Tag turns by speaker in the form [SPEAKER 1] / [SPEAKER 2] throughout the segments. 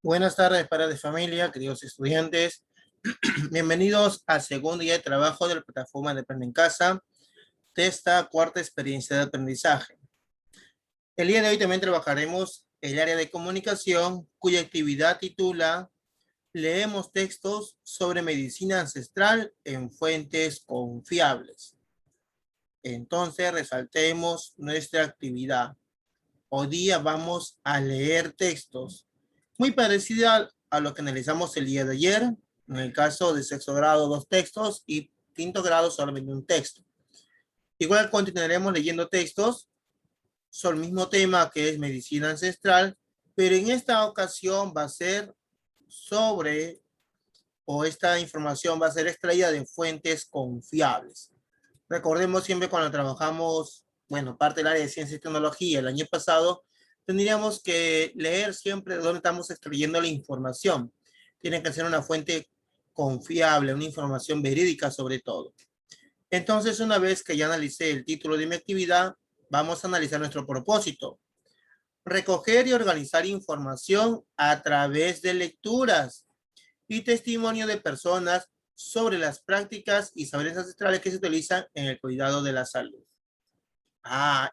[SPEAKER 1] Buenas tardes, padres de familia, queridos estudiantes. Bienvenidos al segundo día de trabajo de la plataforma de Aprende en Casa de esta cuarta experiencia de aprendizaje. El día de hoy también trabajaremos el área de comunicación, cuya actividad titula Leemos textos sobre medicina ancestral en fuentes confiables. Entonces, resaltemos nuestra actividad. Hoy día vamos a leer textos muy parecida a lo que analizamos el día de ayer. En el caso de sexto grado, 2 textos y quinto grado, solamente un texto. Igual continuaremos leyendo textos sobre el mismo tema que es medicina ancestral, pero en esta ocasión va a ser sobre, o esta información va a ser extraída de fuentes confiables. Recordemos siempre cuando trabajamos, bueno, parte del área de ciencia y tecnología el año pasado, tendríamos que leer siempre de dónde estamos extrayendo la información. Tiene que ser una fuente confiable, una información verídica sobre todo. Entonces, una vez que ya analicé el título de mi actividad, vamos a analizar nuestro propósito. Recoger y organizar información a través de lecturas y testimonio de personas sobre las prácticas y saberes ancestrales que se utilizan en el cuidado de la salud.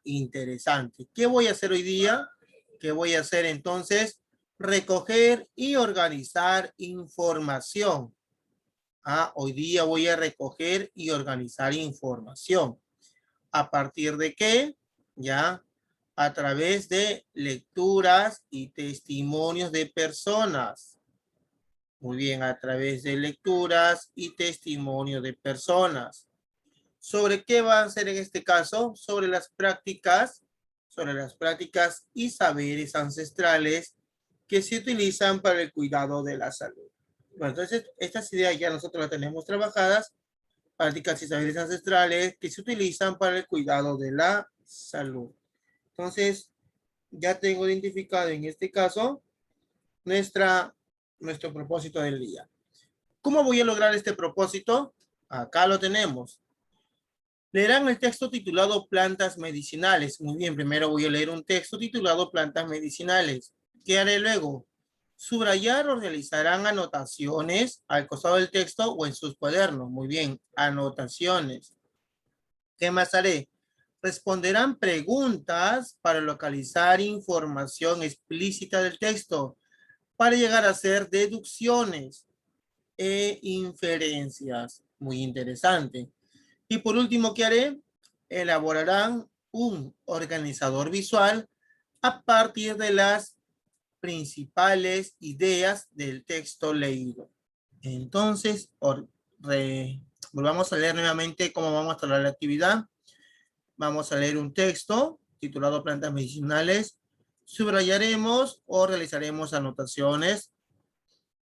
[SPEAKER 1] Interesante. ¿Qué voy a hacer hoy día? ¿Qué voy a hacer entonces? Recoger y organizar información. Hoy día voy a recoger y organizar información. ¿A partir de qué? Ya, a través de lecturas y testimonios de personas. Muy bien, a través de lecturas y testimonios de personas. ¿Sobre qué va a ser en este caso? Sobre las prácticas y saberes ancestrales que se utilizan para el cuidado de la salud. Bueno, entonces, estas ideas ya nosotros las tenemos trabajadas, prácticas y saberes ancestrales que se utilizan para el cuidado de la salud. Entonces, ya tengo identificado en este caso nuestro propósito del día. ¿Cómo voy a lograr este propósito? Acá lo tenemos. Leerán el texto titulado Plantas Medicinales. Muy bien, primero voy a leer un texto titulado Plantas Medicinales. ¿Qué haré luego? Subrayar o realizarán anotaciones al costado del texto o en sus cuadernos. Muy bien, anotaciones. ¿Qué más haré? Responderán preguntas para localizar información explícita del texto, para llegar a hacer deducciones e inferencias. Muy interesante. Y por último, ¿qué haré? Elaborarán un organizador visual a partir de las principales ideas del texto leído. Entonces, volvamos a leer nuevamente cómo vamos a tratar la actividad. Vamos a leer un texto titulado Plantas Medicinales. Subrayaremos o realizaremos anotaciones.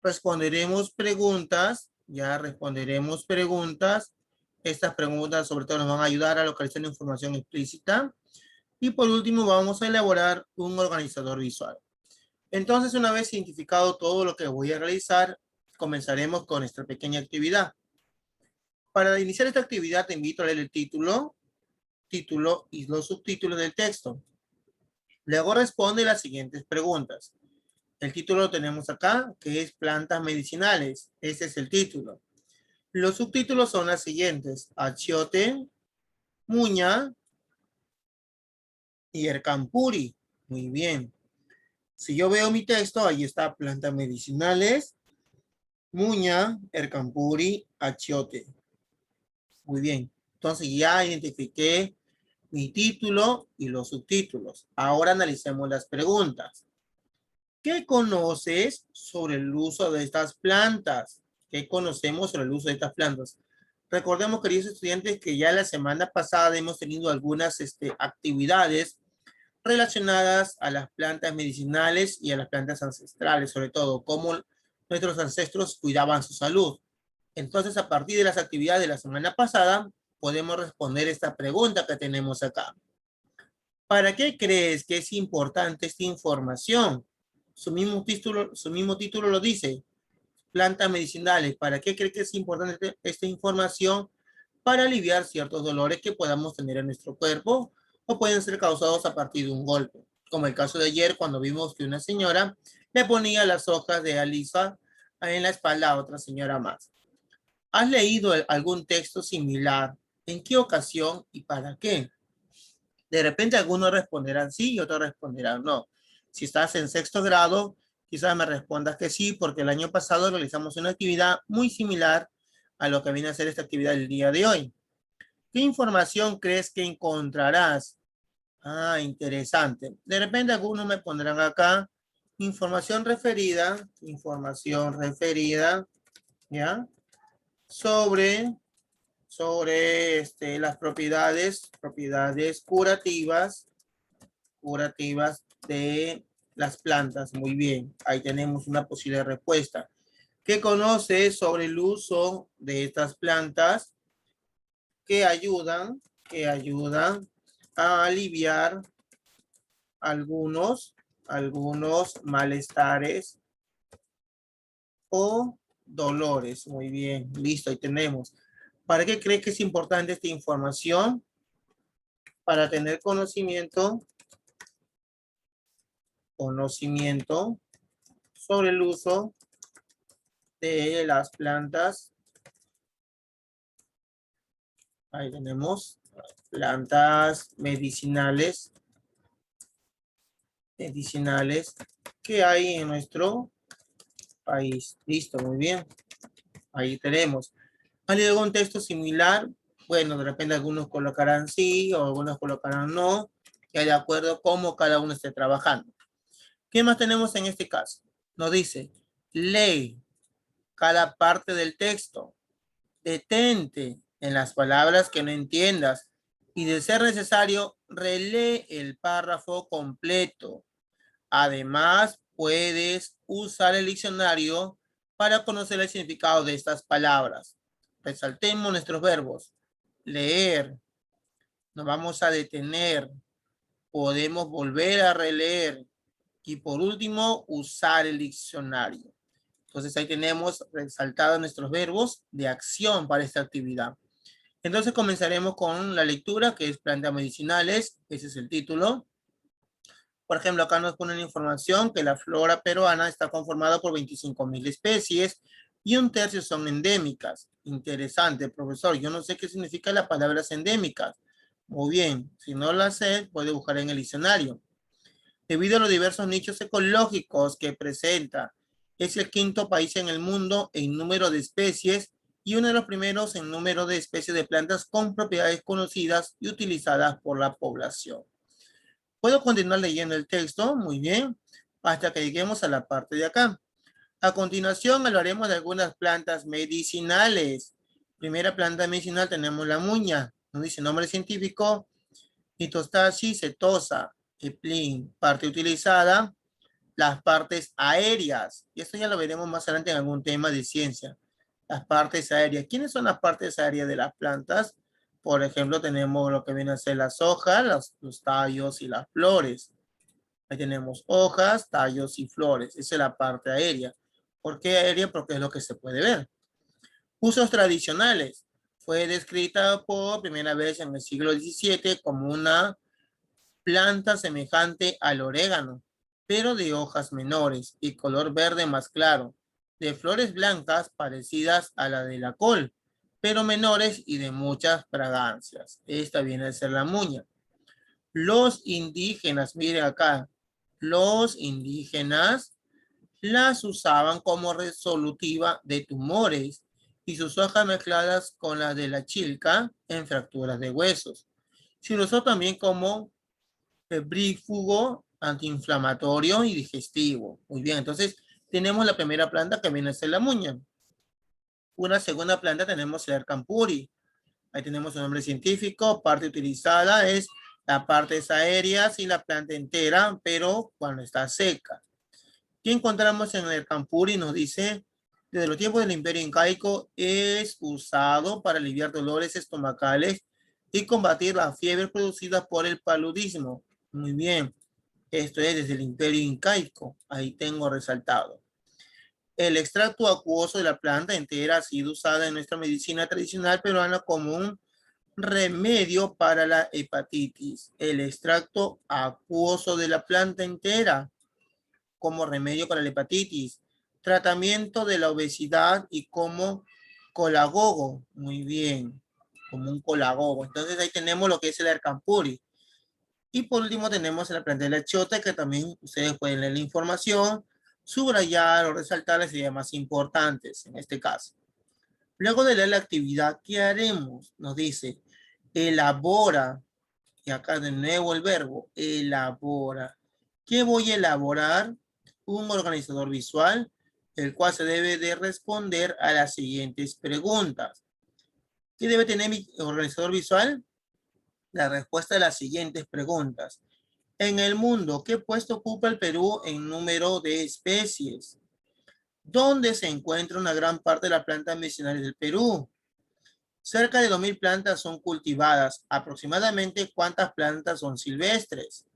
[SPEAKER 1] Responderemos preguntas. Ya responderemos preguntas. Estas preguntas sobre todo nos van a ayudar a localizar la información explícita. Y por último vamos a elaborar un organizador visual. Entonces, una vez identificado todo lo que voy a realizar, comenzaremos con nuestra pequeña actividad. Para iniciar esta actividad te invito a leer el título y los subtítulos del texto. Luego responde las siguientes preguntas. El título lo tenemos acá, que es Plantas Medicinales. Este es el título. Los subtítulos son las siguientes: achiote, muña y ercampuri. Muy bien. Si yo veo mi texto, ahí está plantas medicinales, muña, ercampuri, achiote. Muy bien. Entonces ya identifiqué mi título y los subtítulos. Ahora analicemos las preguntas. ¿Qué conoces sobre el uso de estas plantas? ¿Qué conocemos sobre el uso de estas plantas? Recordemos, queridos estudiantes, que ya la semana pasada hemos tenido algunas actividades relacionadas a las plantas medicinales y a las plantas ancestrales, sobre todo cómo nuestros ancestros cuidaban su salud. Entonces, a partir de las actividades de la semana pasada, podemos responder esta pregunta que tenemos acá. ¿Para qué crees que es importante esta información? Su mismo título lo dice, plantas medicinales. ¿Para qué crees que es importante esta información? Para aliviar ciertos dolores que podamos tener en nuestro cuerpo o pueden ser causados a partir de un golpe. Como el caso de ayer, cuando vimos que una señora le ponía las hojas de Alisa en la espalda a otra señora más. ¿Has leído algún texto similar? ¿En qué ocasión y para qué? De repente algunos responderán sí y otros responderán no. Si estás en sexto grado, quizás me respondas que sí, porque el año pasado realizamos una actividad muy similar a lo que viene a ser esta actividad el día de hoy. ¿Qué información crees que encontrarás? Ah, interesante. De repente algunos me pondrán acá información referida, ¿ya? Sobre las propiedades curativas de las plantas. Muy bien, ahí tenemos una posible respuesta. ¿Qué conoces sobre el uso de estas plantas que ayudan a aliviar algunos malestares o dolores? Muy bien, listo, ahí tenemos. ¿Para qué crees que es importante esta información? Para tener conocimiento sobre el uso de las plantas. Ahí tenemos plantas medicinales que hay en nuestro país. Listo, muy bien. Ahí tenemos. ¿Hay algún texto similar? Bueno, de repente algunos colocarán sí o algunos colocarán no, ya de acuerdo a cómo cada uno esté trabajando. ¿Qué más tenemos en este caso? Nos dice, lee cada parte del texto, detente en las palabras que no entiendas y de ser necesario, relee el párrafo completo. Además, puedes usar el diccionario para conocer el significado de estas palabras. Resaltemos nuestros verbos. Leer, nos vamos a detener, podemos volver a releer y por último, usar el diccionario. Entonces ahí tenemos resaltados nuestros verbos de acción para esta actividad. Entonces comenzaremos con la lectura, que es plantas medicinales. Ese es el título. Por ejemplo, acá nos ponen información que la flora peruana está conformada por 25.000 especies y un tercio son endémicas. Interesante, profesor. Yo no sé qué significa la palabra endémicas. Muy bien, si no la sé, puede buscar en el diccionario. Debido a los diversos nichos ecológicos que presenta, es el quinto país en el mundo en número de especies y uno de los primeros en número de especies de plantas con propiedades conocidas y utilizadas por la población. Puedo continuar leyendo el texto, muy bien, hasta que lleguemos a la parte de acá. A continuación hablaremos de algunas plantas medicinales. Primera planta medicinal tenemos la muña, nos dice nombre científico, Mitostasis setosa, Eplin, parte utilizada, las partes aéreas. Y esto ya lo veremos más adelante en algún tema de ciencia. Las partes aéreas. ¿Quiénes son las partes aéreas de las plantas? Por ejemplo, tenemos lo que vienen a ser las hojas, los tallos y las flores. Ahí tenemos hojas, tallos y flores. Esa es la parte aérea. ¿Por qué aérea? Porque es lo que se puede ver. Usos tradicionales. Fue descrita por primera vez en el siglo XVII como una planta semejante al orégano, pero de hojas menores y color verde más claro, de flores blancas parecidas a la de la col, pero menores y de muchas fragancias. Esta viene a ser la muña. Los indígenas, miren acá, los indígenas las usaban como resolutiva de tumores y sus hojas mezcladas con las de la chilca en fracturas de huesos. Se usó también como febrífugo, antiinflamatorio y digestivo. Muy bien, entonces tenemos la primera planta que viene a ser la muña. Una segunda planta tenemos el Arcampuri. Ahí tenemos su nombre científico. Parte utilizada es la parte aérea y la planta entera, pero cuando está seca. ¿Qué encontramos en el Arcampuri? Nos dice, desde los tiempos del Imperio Incaico es usado para aliviar dolores estomacales y combatir la fiebre producida por el paludismo. Muy bien. Esto es desde el Imperio Incaico. Ahí tengo resaltado. El extracto acuoso de la planta entera ha sido usada en nuestra medicina tradicional peruana como un remedio para la hepatitis. El extracto acuoso de la planta entera. como remedio para la hepatitis, tratamiento de la obesidad y como colagogo. Muy bien, como un colagogo. Entonces ahí tenemos lo que es el Ercampuri. Y por último tenemos la planta de la chota, que también ustedes pueden leer la información, subrayar o resaltar las ideas más importantes en este caso. Luego de leer la actividad, ¿qué haremos? Nos dice, elabora, y acá de nuevo el verbo, elabora. ¿Qué voy a elaborar? Un organizador visual, el cual se debe de responder a las siguientes preguntas. ¿Qué debe tener mi organizador visual? La respuesta a las siguientes preguntas. En el mundo, ¿qué puesto ocupa el Perú en número de especies? ¿Dónde se encuentra una gran parte de las plantas medicinales del Perú? Cerca de 2.000 plantas son cultivadas. Aproximadamente, ¿cuántas plantas son silvestres?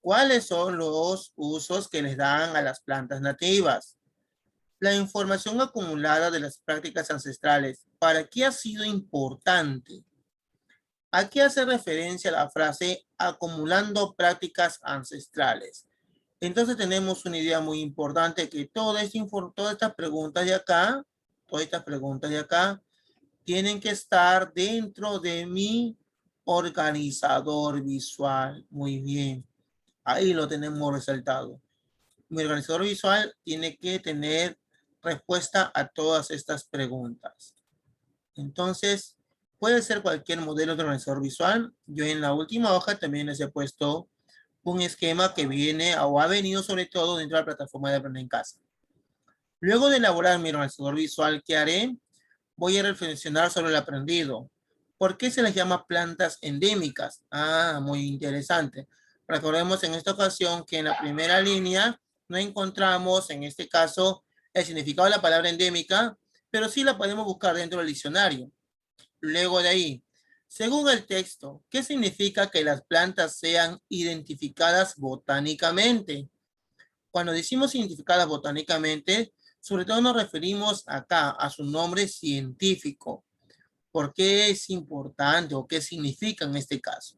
[SPEAKER 1] ¿Cuáles son los usos que les dan a las plantas nativas? La información acumulada de las prácticas ancestrales, ¿para qué ha sido importante? ¿A qué hace referencia la frase acumulando prácticas ancestrales? Entonces tenemos una idea muy importante que todas estas preguntas de acá, tienen que estar dentro de mi organizador visual. Muy bien. Ahí lo tenemos resaltado. Mi organizador visual tiene que tener respuesta a todas estas preguntas. Entonces, puede ser cualquier modelo de organizador visual. Yo en la última hoja también les he puesto un esquema que viene o ha venido sobre todo dentro de la plataforma de Aprender en Casa. Luego de elaborar mi organizador visual, ¿qué haré? Voy a reflexionar sobre el aprendido. ¿Por qué se les llama plantas endémicas? Ah, muy interesante. Recordemos en esta ocasión que en la primera línea no encontramos, en este caso, el significado de la palabra endémica, pero sí la podemos buscar dentro del diccionario. Luego de ahí, según el texto, ¿qué significa que las plantas sean identificadas botánicamente? Cuando decimos identificadas botánicamente, sobre todo nos referimos acá a su nombre científico. ¿Por qué es importante o qué significa en este caso?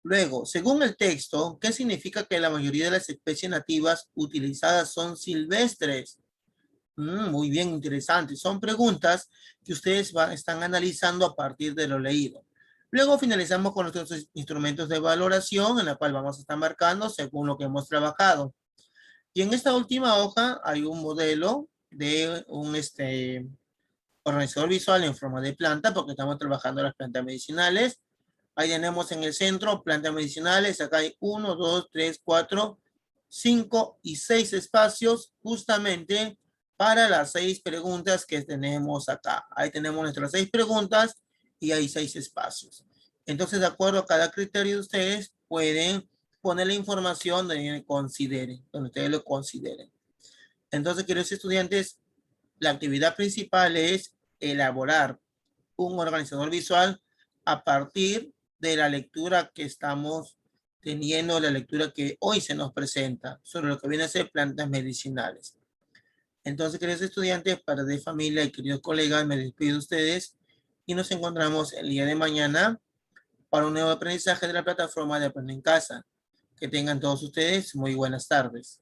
[SPEAKER 1] Luego, según el texto, ¿qué significa que la mayoría de las especies nativas utilizadas son silvestres? Muy bien, interesante. Son preguntas que ustedes están analizando a partir de lo leído. Luego finalizamos con nuestros instrumentos de valoración, en la cual vamos a estar marcando según lo que hemos trabajado. Y en esta última hoja hay un modelo de un organizador visual en forma de planta, porque estamos trabajando las plantas medicinales. Ahí tenemos en el centro plantas medicinales. Acá hay 1, 2, 3, 4, 5 y 6 espacios justamente para las 6 preguntas que tenemos acá. Ahí tenemos nuestras 6 preguntas y hay 6 espacios. Entonces, de acuerdo a cada criterio de ustedes, pueden poner la información donde consideren, donde ustedes lo consideren. Entonces, queridos estudiantes, la actividad principal es elaborar un organizador visual a partir de la lectura que estamos teniendo, la lectura que hoy se nos presenta sobre lo que viene a ser plantas medicinales. Entonces, queridos estudiantes, padres de familia y queridos colegas, me despido de ustedes y nos encontramos el día de mañana para un nuevo aprendizaje de la plataforma de Aprender en Casa. Que tengan todos ustedes muy buenas tardes.